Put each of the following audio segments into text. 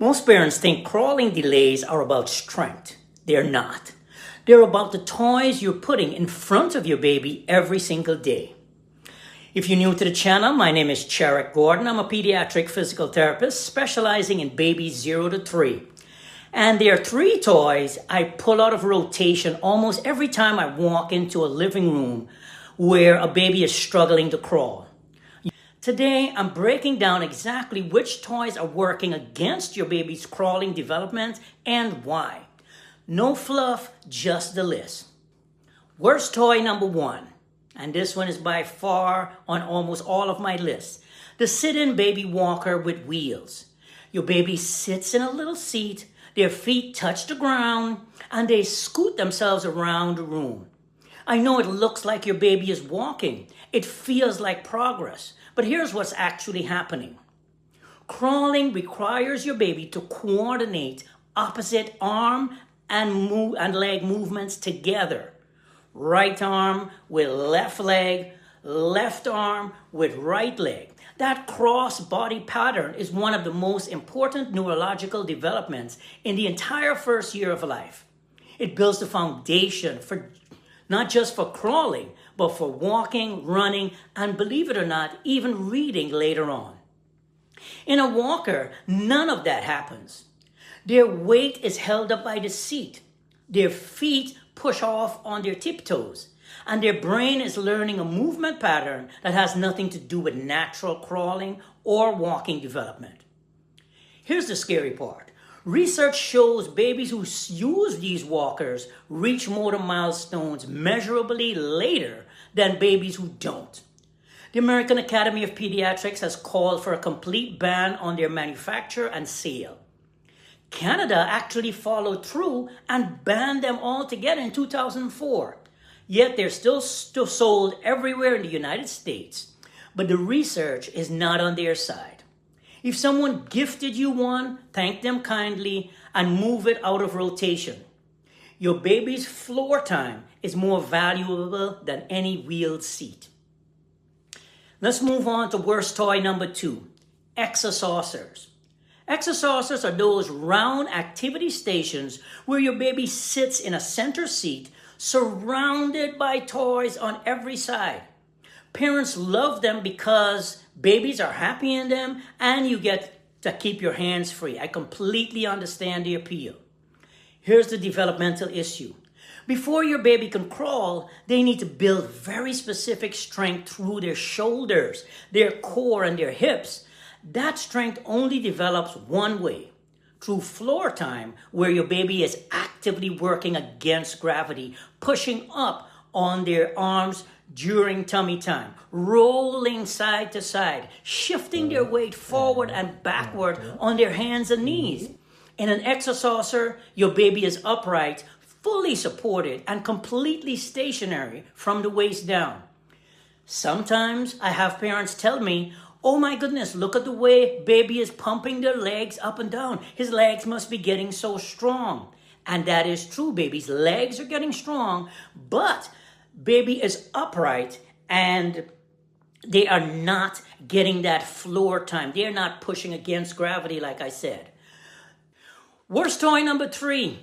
Most parents think crawling delays are about strength. They're not. They're about the toys you're putting in front of your baby every single day. If you're new to the channel, my name is Pediatric Gordon. I'm a pediatric physical therapist specializing in babies 0 to 3. And there are 3 toys I pull out of rotation almost every time I walk into a living room where a baby is struggling to crawl. Today, I'm breaking down exactly which toys are working against your baby's crawling development and why. No fluff, just the list. Worst toy number 1, and this one is by far on almost all of my lists, the sit-in baby walker with wheels. Your baby sits in a little seat, their feet touch the ground, and they scoot themselves around the room. I know it looks like your baby is walking. It feels like progress. But here's what's actually happening. Crawling requires your baby to coordinate opposite arm and leg movements together. Right arm with left leg, left arm with right leg. That cross-body pattern is one of the most important neurological developments in the entire first year of life. It builds the foundation for not just for crawling, but for walking, running, and believe it or not, even reading later on. In a walker, none of that happens. Their weight is held up by the seat. Their feet push off on their tiptoes. And their brain is learning a movement pattern that has nothing to do with natural crawling or walking development. Here's the scary part. Research shows babies who use these walkers reach motor milestones measurably later than babies who don't. The American Academy of Pediatrics has called for a complete ban on their manufacture and sale. Canada actually followed through and banned them altogether in 2004. Yet they're still sold everywhere in the United States. But the research is not on their side. If someone gifted you one, thank them kindly and move it out of rotation. Your baby's floor time is more valuable than any wheeled seat. Let's move on to worst toy number 2, exercisers. Exercisers are those round activity stations where your baby sits in a center seat surrounded by toys on every side. Parents love them because babies are happy in them and you get to keep your hands free. I completely understand the appeal. Here's the developmental issue. Before your baby can crawl, they need to build very specific strength through their shoulders, their core, and their hips. That strength only develops one way, through floor time, where your baby is actively working against gravity, pushing up on their arms during tummy time, rolling side to side, shifting their weight forward and backward on their hands and knees. In an exerciser, your baby is upright, fully supported, and completely stationary from the waist down. Sometimes I have parents tell me, "Oh my goodness, look at the way baby is pumping their legs up and down. His legs must be getting so strong." And that is true. Baby's legs are getting strong, but baby is upright and they are not getting that floor time. They're not pushing against gravity, like I said. Worst toy number 3,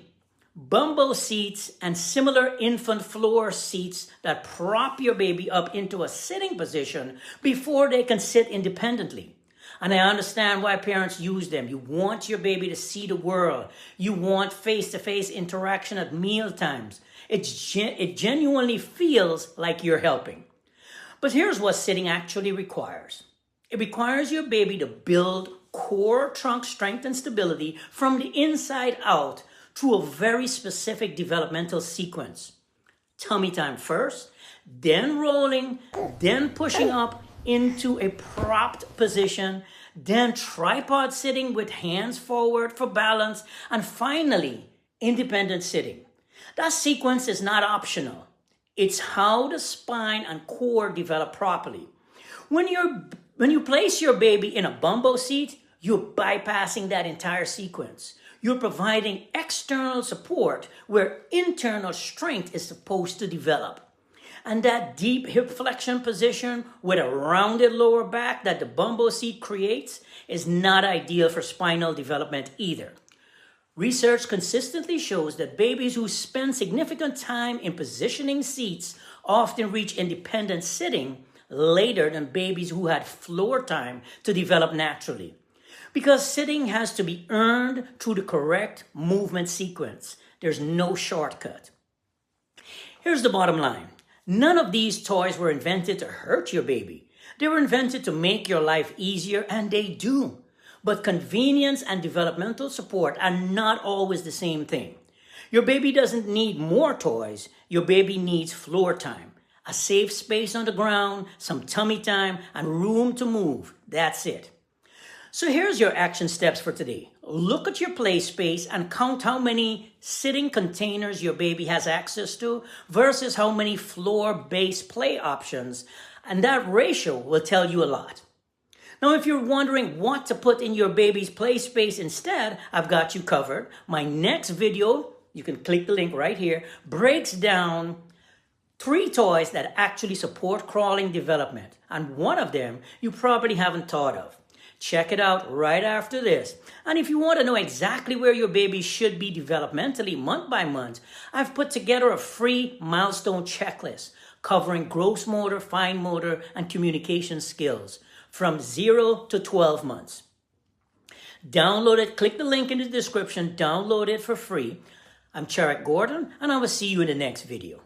bumbo seats and similar infant floor seats that prop your baby up into a sitting position before they can sit independently. And I understand why parents use them. You want your baby to see the world. You want face-to-face interaction at meal times. It genuinely feels like you're helping. But here's what sitting actually requires. It requires your baby to build core trunk strength and stability from the inside out through a very specific developmental sequence. Tummy time first, then rolling, then pushing up into a propped position, then tripod sitting with hands forward for balance, and finally, independent sitting. That sequence is not optional. It's how the spine and core develop properly. When you place your baby in a bumbo seat, you're bypassing that entire sequence. You're providing external support where internal strength is supposed to develop. And that deep hip flexion position with a rounded lower back that the bumbo seat creates is not ideal for spinal development either. Research consistently shows that babies who spend significant time in positioning seats often reach independent sitting later than babies who had floor time to develop naturally. Because sitting has to be earned through the correct movement sequence. There's no shortcut. Here's the bottom line. None of these toys were invented to hurt your baby. They were invented to make your life easier, and they do. But convenience and developmental support are not always the same thing. Your baby doesn't need more toys. Your baby needs floor time, a safe space on the ground, some tummy time, and room to move. That's it. So here's your action steps for today. Look at your play space and count how many sitting containers your baby has access to versus how many floor-based play options, and that ratio will tell you a lot. Now, if you're wondering what to put in your baby's play space instead, I've got you covered. My next video, you can click the link right here, breaks down 3 toys that actually support crawling development, and one of them you probably haven't thought of. Check it out right after this. And if you want to know exactly where your baby should be developmentally month by month, I've put together a free milestone checklist covering gross motor, fine motor, and communication skills from 0 to 12 months. Download it, click the link in the description, download it for free. I'm Charek Gordon, and I will see you in the next video.